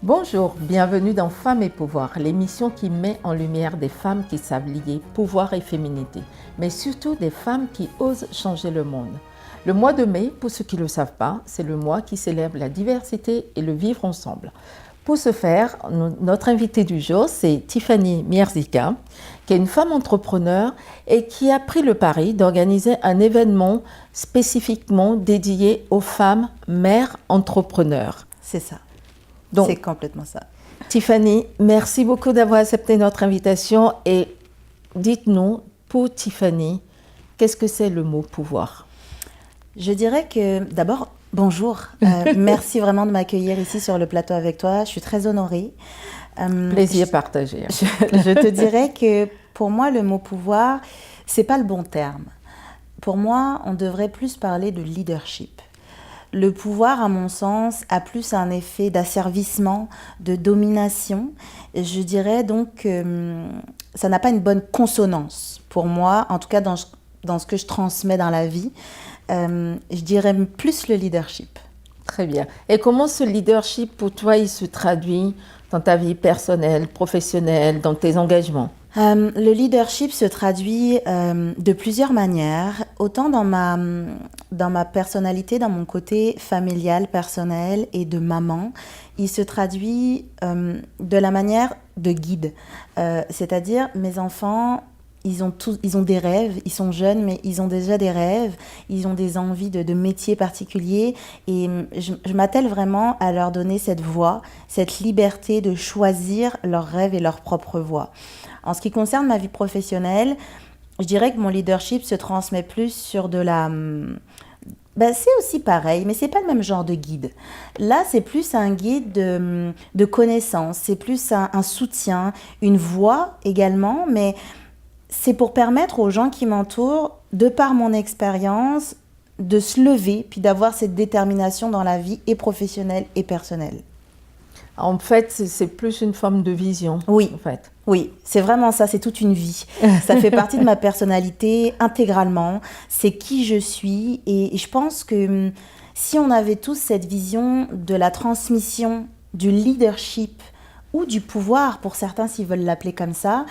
Bonjour, bienvenue dans Femmes et Pouvoir, l'émission qui met en lumière des femmes qui savent lier pouvoir et féminité, mais surtout des femmes qui osent changer le monde. Le mois de mai, pour ceux qui ne le savent pas, c'est le mois qui célèbre la diversité et le vivre ensemble. Pour ce faire, notre invitée du jour, c'est Tiffany Mierzika, qui est une femme entrepreneur et qui a pris le pari d'organiser un événement spécifiquement dédié aux femmes mères entrepreneurs. C'est ça. Donc, c'est complètement ça. Tiffany, merci beaucoup d'avoir accepté notre invitation et dites-nous, pour Tiffany, qu'est-ce que c'est le mot pouvoir? Je dirais que d'abord, bonjour. Merci vraiment de m'accueillir ici sur le plateau avec toi. Je suis très honorée. Plaisir partagé. Je te dirais que pour moi, le mot pouvoir, c'est pas le bon terme. Pour moi, on devrait plus parler de leadership. Le pouvoir, à mon sens, a plus un effet d'asservissement, de domination. Et je dirais donc que ça n'a pas une bonne consonance pour moi, en tout cas dans ce que je transmets dans la vie. Je dirais plus le leadership. Très bien. Et comment ce leadership, pour toi, il se traduit dans ta vie personnelle, professionnelle, dans tes engagements? Le leadership se traduit de plusieurs manières, autant dans ma personnalité, dans mon côté familial, personnel et de maman. Il se traduit de la manière de guide, c'est-à-dire mes enfants, ils ont des rêves, ils sont jeunes, mais ils ont déjà des rêves, ils ont des envies de métiers particuliers et je m'attelle vraiment à leur donner cette voie, cette liberté de choisir leurs rêves et leur propre voie. En ce qui concerne ma vie professionnelle, je dirais que mon leadership se transmet plus sur de la... c'est aussi pareil, mais c'est pas le même genre de guide. Là, c'est plus un guide de connaissances, c'est plus un soutien, une voix également, mais c'est pour permettre aux gens qui m'entourent, de par mon expérience, de se lever, puis d'avoir cette détermination dans la vie et professionnelle et personnelle. En fait, c'est plus une forme de vision. Oui, en fait. Oui, c'est vraiment ça, c'est toute une vie. Ça fait partie de ma personnalité intégralement, c'est qui je suis et je pense que si on avait tous cette vision de la transmission, du leadership ou du pouvoir, pour certains s'ils veulent l'appeler comme ça,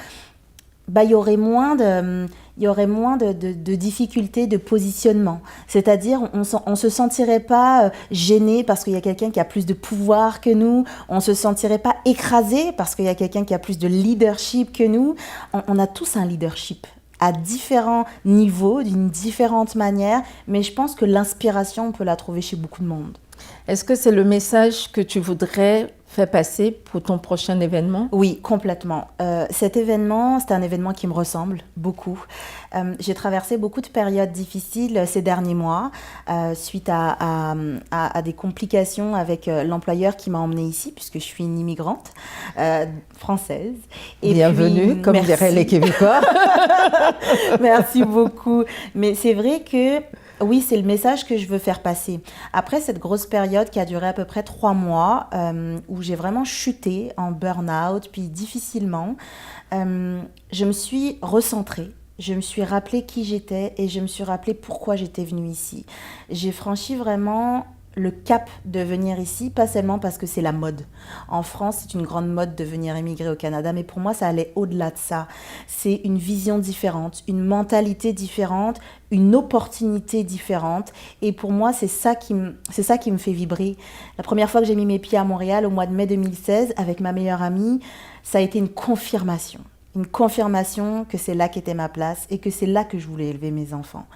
il y aurait moins de difficultés de positionnement. C'est-à-dire, on se sentirait pas gêné parce qu'il y a quelqu'un qui a plus de pouvoir que nous. On se sentirait pas écrasé parce qu'il y a quelqu'un qui a plus de leadership que nous. On a tous un leadership à différents niveaux, d'une différente manière, mais je pense que l'inspiration, on peut la trouver chez beaucoup de monde. Est-ce que c'est le message que tu voudrais faire passer pour ton prochain événement? Oui, complètement. Cet événement, c'est un événement qui me ressemble beaucoup. J'ai traversé beaucoup de périodes difficiles ces derniers mois suite à des complications avec l'employeur qui m'a emmenée ici, puisque je suis une immigrante française. Et bienvenue, puis, comme diraient les Québécois. Merci beaucoup. Mais c'est vrai que oui, c'est le message que je veux faire passer. Après cette grosse période qui a duré à peu près 3 mois, où j'ai vraiment chuté en burn-out, puis difficilement, je me suis recentrée. Je me suis rappelé qui j'étais et je me suis rappelé pourquoi j'étais venue ici. J'ai franchi vraiment le cap de venir ici, pas seulement parce que c'est la mode. En France, c'est une grande mode de venir émigrer au Canada, mais pour moi, ça allait au-delà de ça. C'est une vision différente, une mentalité différente, une opportunité différente. Et pour moi, c'est ça qui me fait vibrer. La première fois que j'ai mis mes pieds à Montréal, au mois de mai 2016, avec ma meilleure amie, ça a été une confirmation. Une confirmation que c'est là qu'était ma place et que c'est là que je voulais élever mes enfants.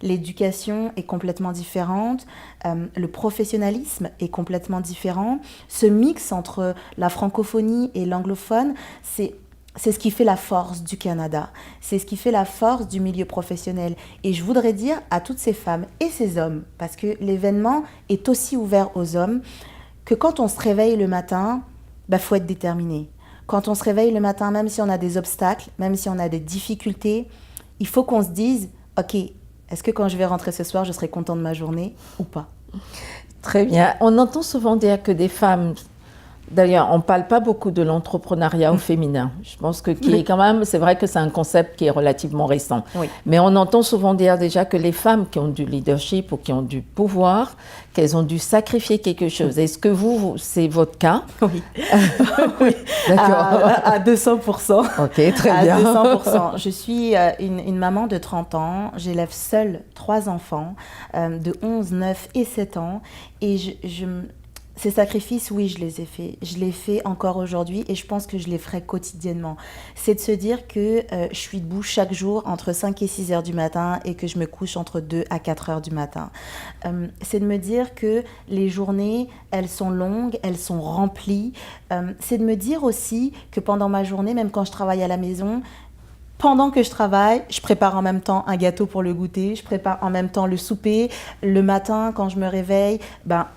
L'éducation est complètement différente, le professionnalisme est complètement différent. Ce mix entre la francophonie et l'anglophone, c'est ce qui fait la force du Canada, c'est ce qui fait la force du milieu professionnel. Et je voudrais dire à toutes ces femmes et ces hommes, parce que l'événement est aussi ouvert aux hommes, que quand on se réveille le matin, faut être déterminé. Quand on se réveille le matin, même si on a des obstacles, même si on a des difficultés, il faut qu'on se dise, ok, est-ce que quand je vais rentrer ce soir, je serai content de ma journée ou pas? Très bien. On entend souvent dire que des femmes D'ailleurs, on ne parle pas beaucoup de l'entrepreneuriat au féminin. Je pense que c'est vrai que c'est un concept qui est relativement récent. Oui. Mais on entend souvent dire déjà que les femmes qui ont du leadership ou qui ont du pouvoir, qu'elles ont dû sacrifier quelque chose. Est-ce que c'est votre cas? Oui. Oui. D'accord. À 200%. Ok, très bien. À 200%. Je suis une maman de 30 ans. J'élève seule 3 enfants de 11, 9 et 7 ans. Et ces sacrifices, oui, je les ai faits. Je les fais encore aujourd'hui et je pense que je les ferai quotidiennement. C'est de se dire que je suis debout chaque jour entre 5 et 6 heures du matin et que je me couche entre 2 à 4 heures du matin. C'est de me dire que les journées, elles sont longues, elles sont remplies. C'est de me dire aussi que pendant ma journée, même quand je travaille à la maison, pendant que je travaille, je prépare en même temps un gâteau pour le goûter, je prépare en même temps le souper. Le matin, quand je me réveille,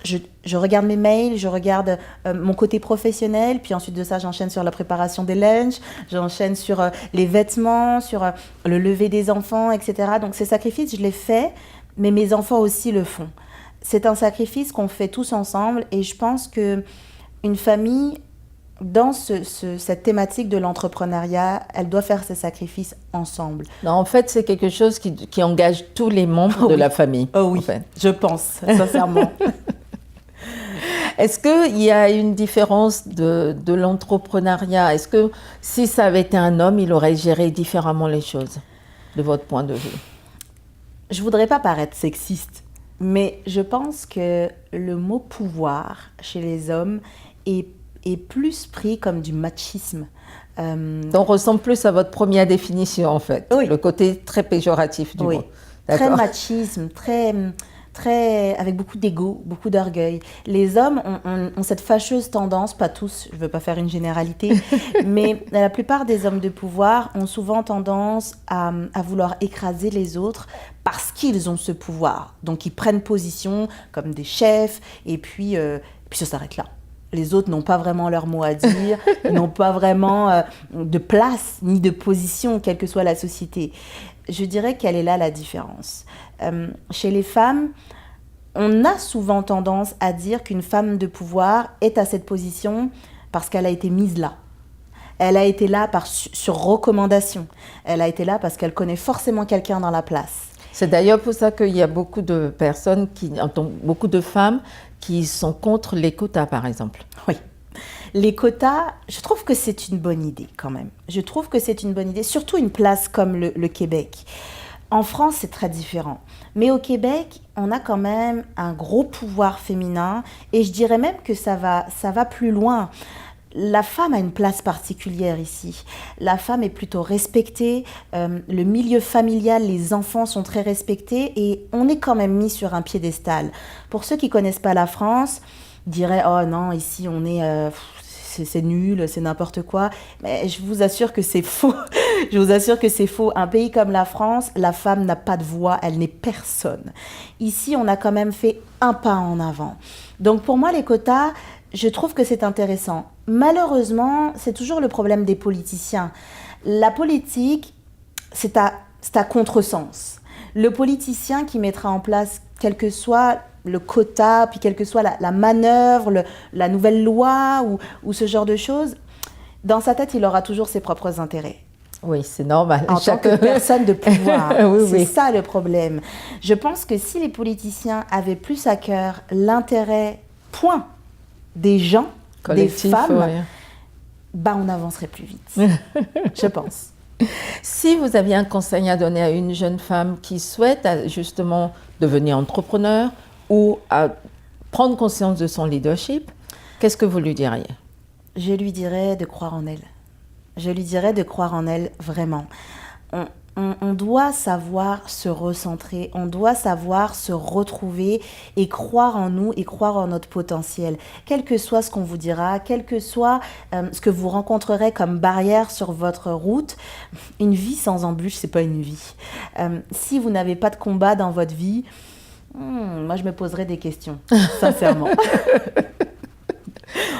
je regarde mes mails, je regarde mon côté professionnel, puis ensuite de ça, j'enchaîne sur la préparation des lunchs, j'enchaîne sur les vêtements, sur le lever des enfants, etc. Donc ces sacrifices, je les fais, mais mes enfants aussi le font. C'est un sacrifice qu'on fait tous ensemble et je pense qu'une famille, dans cette thématique de l'entrepreneuriat, elle doit faire ses sacrifices ensemble. Non, en fait, c'est quelque chose qui engage tous les membres de la famille. Oh oui, en fait. Je pense, sincèrement. Est-ce qu'il y a une différence de l'entrepreneuriat? Est-ce que si ça avait été un homme, il aurait géré différemment les choses, de votre point de vue? Je ne voudrais pas paraître sexiste, mais je pense que le mot pouvoir chez les hommes est plus pris comme du machisme. On ressemble plus à votre première définition, en fait. Oui. Le côté très péjoratif du mot. Très machisme, très avec beaucoup d'ego, beaucoup d'orgueil. Les hommes ont cette fâcheuse tendance, pas tous, je ne veux pas faire une généralité, mais la plupart des hommes de pouvoir ont souvent tendance à vouloir écraser les autres parce qu'ils ont ce pouvoir. Donc ils prennent position comme des chefs et puis ça s'arrête là. Les autres n'ont pas vraiment leur mot à dire, n'ont pas vraiment de place ni de position, quelle que soit la société. Je dirais qu'elle est là la différence. Chez les femmes, on a souvent tendance à dire qu'une femme de pouvoir est à cette position parce qu'elle a été mise là. Elle a été là sur recommandation. Elle a été là parce qu'elle connaît forcément quelqu'un dans la place. C'est d'ailleurs pour ça qu'il y a beaucoup de personnes, beaucoup de femmes qui sont contre les quotas, par exemple. Oui. Les quotas, je trouve que c'est une bonne idée quand même. Je trouve que c'est une bonne idée, surtout une place comme le Québec. En France, c'est très différent. Mais au Québec, on a quand même un gros pouvoir féminin et je dirais même que ça va plus loin. La femme a une place particulière ici. La femme est plutôt respectée, le milieu familial, les enfants sont très respectés et on est quand même mis sur un piédestal. Pour ceux qui ne connaissent pas la France, diraient « Oh non, ici on est... c'est nul, c'est n'importe quoi ». Mais je vous assure que c'est faux. Je vous assure que c'est faux. Un pays comme la France, la femme n'a pas de voix, elle n'est personne. Ici, on a quand même fait un pas en avant. Donc pour moi, les quotas, je trouve que c'est intéressant. Malheureusement, c'est toujours le problème des politiciens. La politique, c'est à contresens. Le politicien qui mettra en place, quel que soit le quota, puis quelle que soit la manœuvre, la nouvelle loi ou ce genre de choses, dans sa tête, il aura toujours ses propres intérêts. Oui, c'est normal. En tant que personne de pouvoir, oui. Ça le problème. Je pense que si les politiciens avaient plus à cœur l'intérêt, point, des gens, collectif, des femmes, on avancerait plus vite, je pense. Si vous aviez un conseil à donner à une jeune femme qui souhaite justement devenir entrepreneur ou à prendre conscience de son leadership, qu'est-ce que vous lui diriez? Je lui dirais de croire en elle. Je lui dirais de croire en elle vraiment. On doit savoir se recentrer, on doit savoir se retrouver et croire en nous et croire en notre potentiel. Quel que soit ce qu'on vous dira, quel que soit ce que vous rencontrerez comme barrière sur votre route, une vie sans embûche, c'est pas une vie. Si vous n'avez pas de combat dans votre vie, moi je me poserais des questions, sincèrement.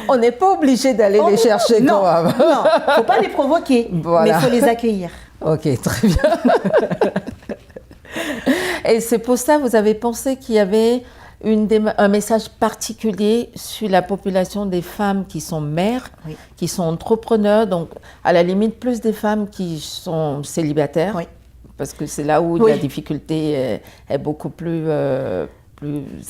On n'est pas obligé d'aller les chercher non, quand même. Non, faut pas les provoquer, mais il faut les accueillir. Ok, très bien. Et c'est pour ça, vous avez pensé qu'il y avait un message particulier sur la population des femmes qui sont mères, Oui. qui sont entrepreneurs, donc à la limite plus des femmes qui sont célibataires, Oui. parce que c'est là où Oui. la difficulté est beaucoup plus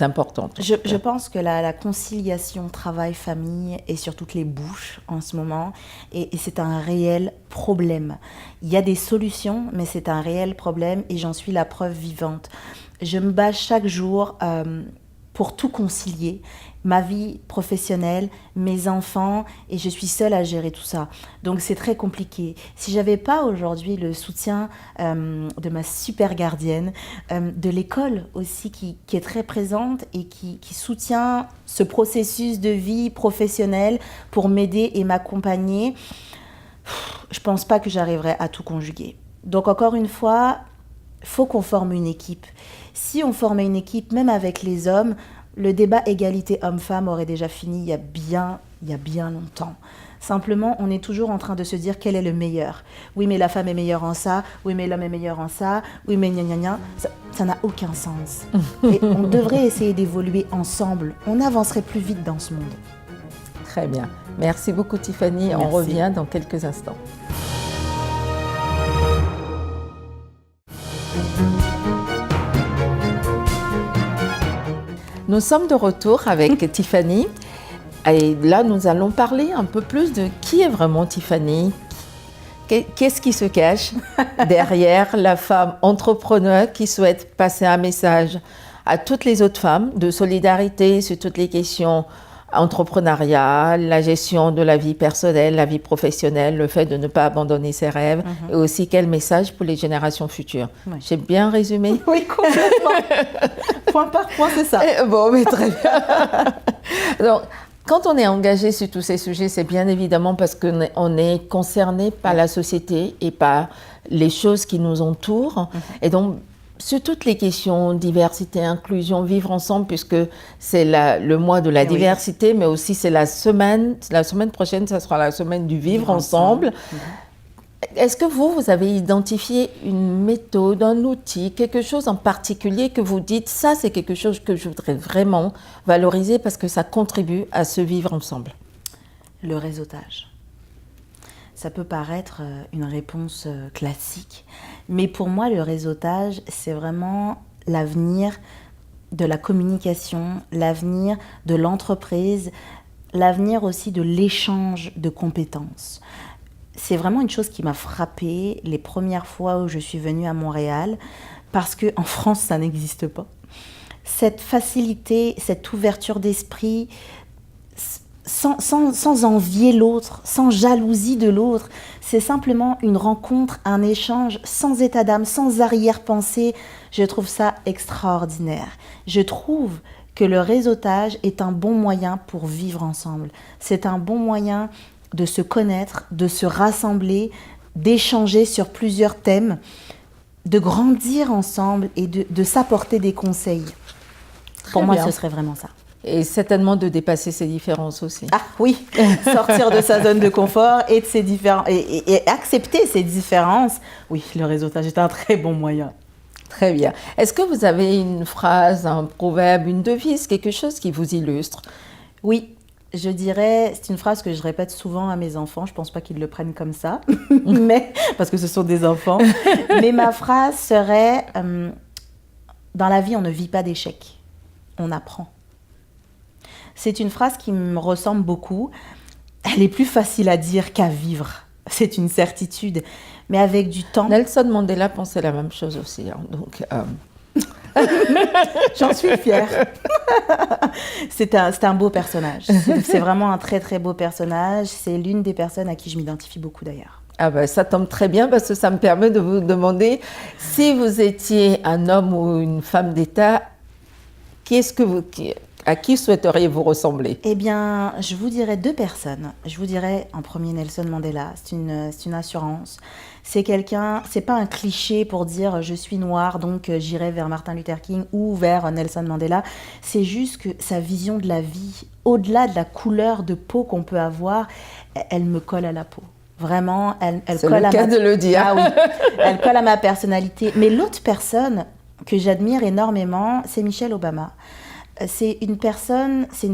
importante. Je pense que la conciliation travail-famille est sur toutes les bouches en ce moment et c'est un réel problème. Il y a des solutions, mais c'est un réel problème et j'en suis la preuve vivante. Je me bats chaque jour pour tout concilier, ma vie professionnelle, mes enfants, et je suis seule à gérer tout ça. Donc c'est très compliqué. Si j'avais pas aujourd'hui le soutien de ma super gardienne, de l'école aussi qui est très présente et qui soutient ce processus de vie professionnelle pour m'aider et m'accompagner, je pense pas que j'arriverai à tout conjuguer. Donc encore une fois, faut qu'on forme une équipe. Si on formait une équipe, même avec les hommes, le débat égalité homme-femme aurait déjà fini il y a bien longtemps. Simplement, on est toujours en train de se dire quel est le meilleur. Oui, mais la femme est meilleure en ça. Oui, mais l'homme est meilleur en ça. Oui, mais gna gna gna. Ça n'a aucun sens. Et on devrait essayer d'évoluer ensemble. On avancerait plus vite dans ce monde. Très bien. Merci beaucoup Tiffany. Merci. On revient dans quelques instants. Nous sommes de retour avec Tiffany et là nous allons parler un peu plus de qui est vraiment Tiffany, qu'est-ce qui se cache derrière la femme entrepreneur qui souhaite passer un message à toutes les autres femmes de solidarité sur toutes les questions entrepreneuriat, la gestion de la vie personnelle, la vie professionnelle, le fait de ne pas abandonner ses rêves et aussi quel message pour les générations futures. Oui. J'ai bien résumé? Oui, complètement. Point par point, c'est ça. Bon, mais très bien. Donc, quand on est engagé sur tous ces sujets, c'est bien évidemment parce qu'on est concerné par la société et par les choses qui nous entourent. Et donc, sur toutes les questions diversité, inclusion, vivre ensemble, puisque c'est le mois de la diversité, mais aussi c'est la semaine prochaine, ça sera la semaine du vivre ensemble. Est-ce que vous avez identifié une méthode, un outil, quelque chose en particulier que vous dites, ça c'est quelque chose que je voudrais vraiment valoriser parce que ça contribue à ce vivre ensemble? Le réseautage. Ça peut paraître une réponse classique, mais pour moi, le réseautage, c'est vraiment l'avenir de la communication, l'avenir de l'entreprise, l'avenir aussi de l'échange de compétences. C'est vraiment une chose qui m'a frappée les premières fois où je suis venue à Montréal, parce qu'en France, ça n'existe pas. Cette facilité, cette ouverture d'esprit, sans envier l'autre, sans jalousie de l'autre. C'est simplement une rencontre, un échange sans état d'âme, sans arrière-pensée. Je trouve ça extraordinaire. Je trouve que le réseautage est un bon moyen pour vivre ensemble. C'est un bon moyen de se connaître, de se rassembler, d'échanger sur plusieurs thèmes, de grandir ensemble et de s'apporter des conseils. Pour moi, ce serait vraiment ça. Et certainement de dépasser ses différences aussi. Ah oui, sortir de sa zone de confort et de ses et accepter ses différences. Oui, le réseautage est un très bon moyen. Très bien. Est-ce que vous avez une phrase, un proverbe, une devise, quelque chose qui vous illustre? Oui, je dirais, c'est une phrase que je répète souvent à mes enfants. Je ne pense pas qu'ils le prennent comme ça, mais, parce que ce sont des enfants. Mais ma phrase serait, dans la vie, on ne vit pas d'échecs, on apprend. C'est une phrase qui me ressemble beaucoup. Elle est plus facile à dire qu'à vivre. C'est une certitude. Mais avec du temps... Nelson Mandela pensait la même chose aussi. Hein, donc, J'en suis fière. C'est un beau personnage. C'est vraiment un très, très beau personnage. C'est l'une des personnes à qui je m'identifie beaucoup d'ailleurs. Ah ben, ça tombe très bien parce que ça me permet de vous demander si vous étiez un homme ou une femme d'État, à qui souhaiteriez-vous ressembler? Eh bien, je vous dirais deux personnes. Je vous dirais en premier Nelson Mandela. C'est une assurance. C'est quelqu'un, c'est pas un cliché pour dire je suis noir donc j'irai vers Martin Luther King ou vers Nelson Mandela. C'est juste que sa vision de la vie, au-delà de la couleur de peau qu'on peut avoir, elle me colle à la peau. Vraiment, elle c'est colle le cas de le dire. Ah oui, elle colle à ma personnalité. Mais l'autre personne que j'admire énormément, c'est Michelle Obama. c'est une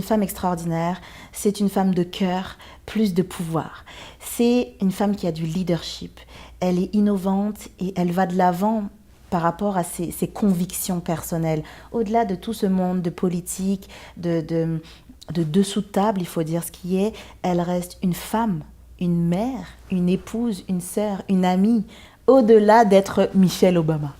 femme extraordinaire, c'est une femme de cœur, plus de pouvoir. C'est une femme qui a du leadership. Elle est innovante et elle va de l'avant par rapport à ses convictions personnelles. Au-delà de tout ce monde de politique, de dessous de table, il faut dire ce qui est, elle reste une femme, une mère, une épouse, une sœur, une amie, au-delà d'être Michelle Obama.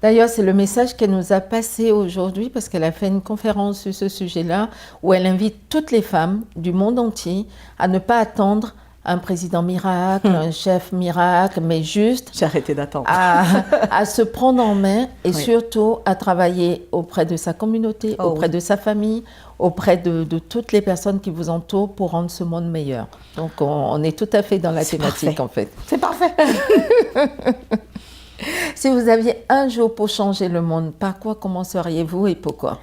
D'ailleurs, c'est le message qu'elle nous a passé aujourd'hui parce qu'elle a fait une conférence sur ce sujet-là où elle invite toutes les femmes du monde entier à ne pas attendre un président miracle, un chef miracle, mais juste J'ai arrêté d'attendre. à se prendre en main et Oui. surtout à travailler auprès de sa communauté, Oh auprès oui. de sa famille, auprès de toutes les personnes qui vous entourent pour rendre ce monde meilleur. Donc on est tout à fait dans la C'est thématique parfait. en fait. C'est parfait. Si vous aviez un jour pour changer le monde, par quoi commenceriez-vous et pourquoi?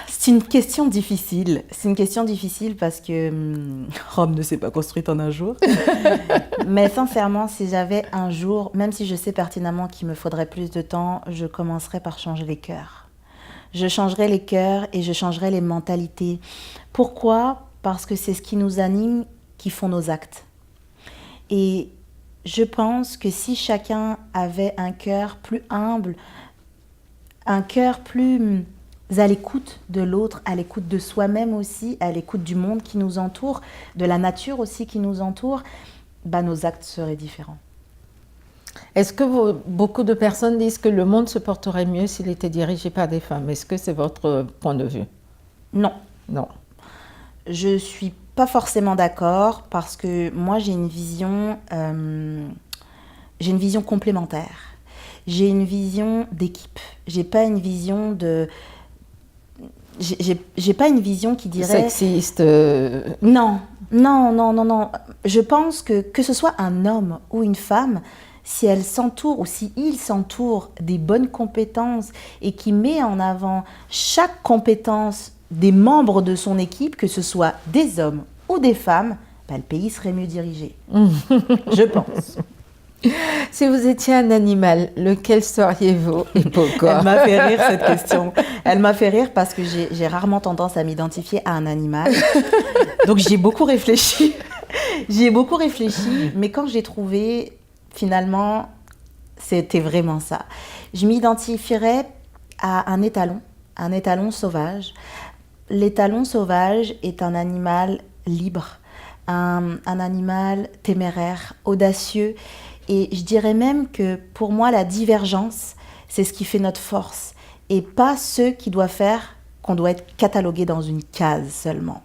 C'est une question difficile. C'est une question difficile parce que Rome ne s'est pas construite en un jour. Mais sincèrement, si j'avais un jour, même si je sais pertinemment qu'il me faudrait plus de temps, je commencerais par changer les cœurs. Je changerais les cœurs et je changerais les mentalités. Pourquoi? Parce que c'est ce qui nous anime qui font nos actes. Et je pense que si chacun avait un cœur plus humble, un cœur plus à l'écoute de l'autre, à l'écoute de soi-même aussi, à l'écoute du monde qui nous entoure, de la nature aussi qui nous entoure, bah, nos actes seraient différents. Est-ce que beaucoup de personnes disent que le monde se porterait mieux s'il était dirigé par des femmes? Est-ce que c'est votre point de vue? Non, Non. je suis pas forcément d'accord parce que moi j'ai une vision complémentaire. J'ai une vision d'équipe. J'ai pas une vision de j'ai pas une vision qui dirait Sexiste. non. Je pense que ce soit un homme ou une femme, si elle s'entoure ou si il s'entoure des bonnes compétences et qui met en avant chaque compétence des membres de son équipe, que ce soit des hommes ou des femmes, bah, le pays serait mieux dirigé. Je pense. Si vous étiez un animal, lequel seriez-vous et pourquoi? Elle m'a fait rire cette question. Elle m'a fait rire parce que j'ai rarement tendance à m'identifier à un animal. Donc j'y ai beaucoup réfléchi. Mais quand j'ai trouvé, finalement, c'était vraiment ça. Je m'identifierais à un étalon sauvage. L'étalon sauvage est un animal libre, un animal téméraire, audacieux. Et je dirais même que pour moi, la divergence, c'est ce qui fait notre force. Et pas ce qui doit faire qu'on doit être catalogué dans une case seulement.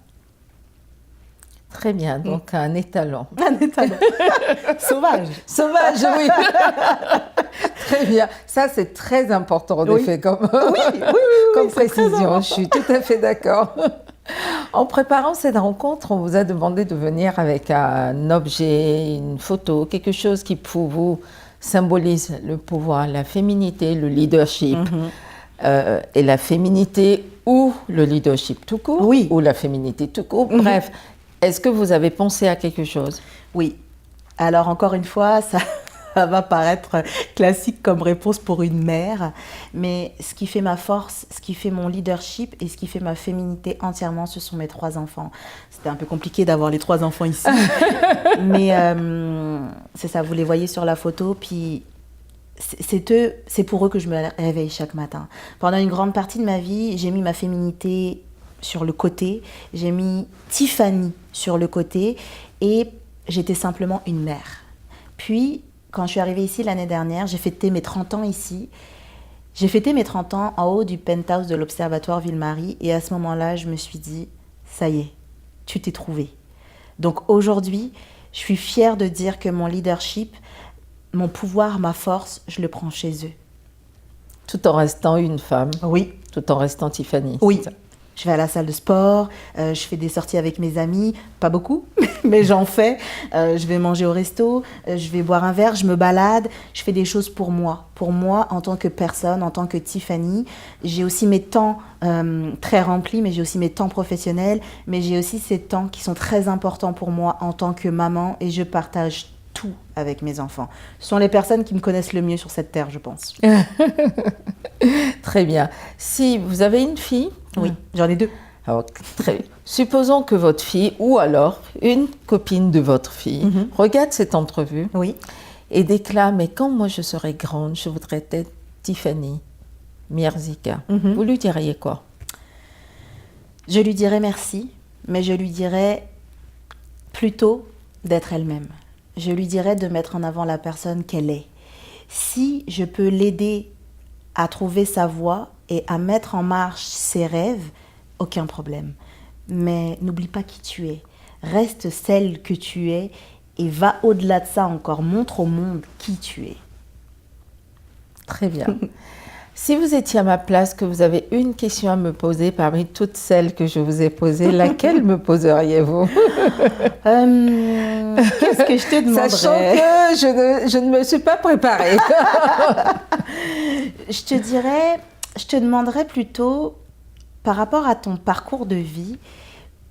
Très bien, donc un étalon. Un étalon sauvage. Sauvage, oui. Très bien. Ça, c'est très important, en Oui. effet, comme, Oui, comme c'est très précision. important. Je suis tout à fait d'accord. En préparant cette rencontre, on vous a demandé de venir avec un objet, une photo, quelque chose qui pour vous symbolise le pouvoir, la féminité, le leadership. Et la féminité ou le leadership tout court, Oui. ou la féminité tout court. Bref, est-ce que vous avez pensé à quelque chose? Oui. Alors, encore une fois, ça va paraître classique comme réponse pour une mère, mais ce qui fait ma force, ce qui fait mon leadership et ce qui fait ma féminité entièrement, ce sont mes 3 enfants. C'était un peu compliqué d'avoir les 3 enfants ici, mais c'est ça, vous les voyez sur la photo, puis c'est pour eux que je me réveille chaque matin. Pendant une grande partie de ma vie, j'ai mis ma féminité sur le côté, j'ai mis Tiffany sur le côté et j'étais simplement une mère. Puis, quand je suis arrivée ici l'année dernière, j'ai fêté mes 30 ans ici. J'ai fêté mes 30 ans en haut du penthouse de l'Observatoire Ville-Marie et à ce moment-là, je me suis dit, ça y est, tu t'es trouvée. Donc aujourd'hui, je suis fière de dire que mon leadership, mon pouvoir, ma force, je le prends chez eux. Tout en restant une femme, Oui. tout en restant Tiffany. Oui. c'est ça. Je vais à la salle de sport, je fais des sorties avec mes amis, pas beaucoup, mais j'en fais. Je vais manger au resto, je vais boire un verre, je me balade, je fais des choses pour moi en tant que personne, en tant que Tiffany. J'ai aussi mes temps très remplis, mais j'ai aussi mes temps professionnels, mais j'ai aussi ces temps qui sont très importants pour moi en tant que maman et je partage tout avec mes enfants. Ce sont les personnes qui me connaissent le mieux sur cette terre, je pense. Très bien. Si vous avez une fille, Oui, j'en ai 2. alors, très bien. Supposons que votre fille, ou alors une copine de votre fille, regarde cette entrevue Oui. et déclare, mais quand moi je serai grande, je voudrais être Tiffany Mierzika. Vous lui diriez quoi? Je lui dirais merci, mais je lui dirais plutôt d'être elle-même. Je lui dirais de mettre en avant la personne qu'elle est. Si je peux l'aider à trouver sa voie et à mettre en marche ses rêves, aucun problème. Mais n'oublie pas qui tu es. Reste celle que tu es et va au-delà de ça encore. Montre au monde qui tu es. Très bien. Si vous étiez à ma place, que vous avez une question à me poser parmi toutes celles que je vous ai posées, laquelle me poseriez-vous? Qu'est-ce que je te demanderais? Sachant que je ne me suis pas préparée. Je te demanderais plutôt, par rapport à ton parcours de vie,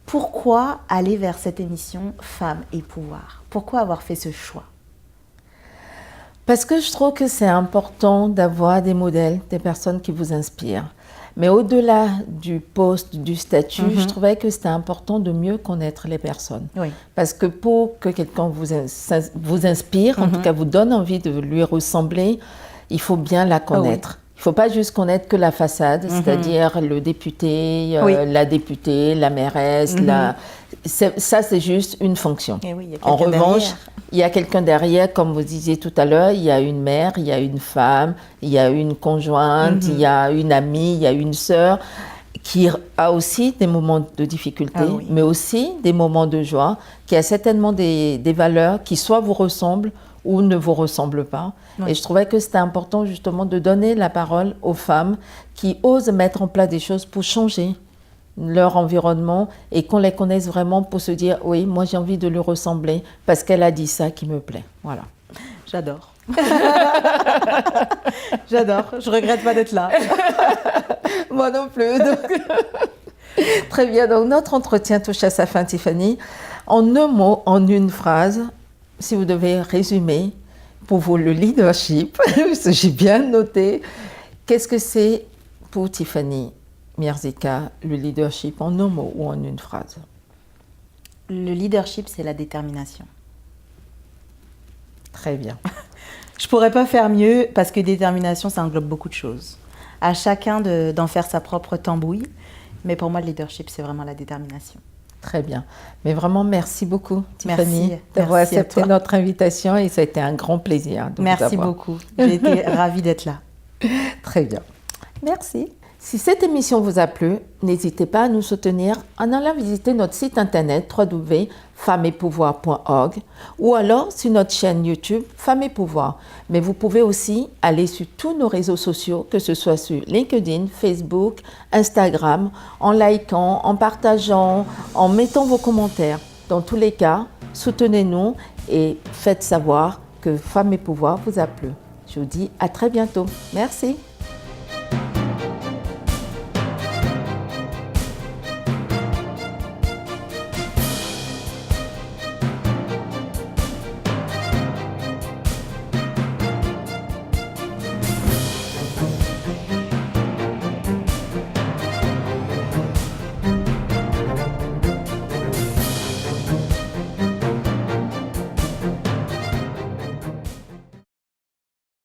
pourquoi aller vers cette émission Femmes et Pouvoir? Pourquoi avoir fait ce choix? Parce que je trouve que c'est important d'avoir des modèles, des personnes qui vous inspirent. Mais au-delà du poste, du statut, je trouvais que c'était important de mieux connaître les personnes. Oui. Parce que pour que quelqu'un vous inspire, en tout cas vous donne envie de lui ressembler, il faut bien la connaître. Il ne faut pas juste connaître que la façade, c'est-à-dire le député, la députée, la mairesse. Ça, c'est juste une fonction. Et oui, il y a en quelqu'un revanche, derrière. il y a quelqu'un derrière, comme vous disiez tout à l'heure, il y a une mère, il y a une femme, il y a une conjointe, il y a une amie, il y a une sœur qui a aussi des moments de difficulté, mais aussi des moments de joie, qui a certainement des valeurs qui soit vous ressemblent ou ne vous ressemblent pas. Et je trouvais que c'était important justement de donner la parole aux femmes qui osent mettre en place des choses pour changer leur environnement et qu'on les connaisse vraiment pour se dire « oui, moi j'ai envie de lui ressembler parce qu'elle a dit ça qui me plaît ». Voilà. J'adore. J'adore. Je regrette pas d'être là. Moi non plus. Donc... Très bien. Donc notre entretien touche à sa fin, Tiffany. En un mot, en une phrase, si vous devez résumer pour vous le leadership, parce que j'ai bien noté, qu'est-ce que c'est pour Tiffany Mierzika, le leadership, en un mot ou en une phrase? Le leadership, c'est la détermination. Très bien. Je pourrais pas faire mieux parce que détermination, ça englobe beaucoup de choses. À chacun d'en faire sa propre tambouille. Mais pour moi, le leadership, c'est vraiment la détermination. Très bien. Mais vraiment, merci beaucoup, Tiffany, Merci. d'avoir Merci à accepté toi. notre invitation et ça a été un grand plaisir de vous Merci avoir. beaucoup. J'ai été ravie d'être là. Très bien. Merci. Si cette émission vous a plu, n'hésitez pas à nous soutenir en allant visiter notre site internet www.femmesetpouvoir.org ou alors sur notre chaîne YouTube Femmes et Pouvoir. Mais vous pouvez aussi aller sur tous nos réseaux sociaux, que ce soit sur LinkedIn, Facebook, Instagram, en likant, en partageant, en mettant vos commentaires. Dans tous les cas, soutenez-nous et faites savoir que Femmes et Pouvoir vous a plu. Je vous dis à très bientôt. Merci.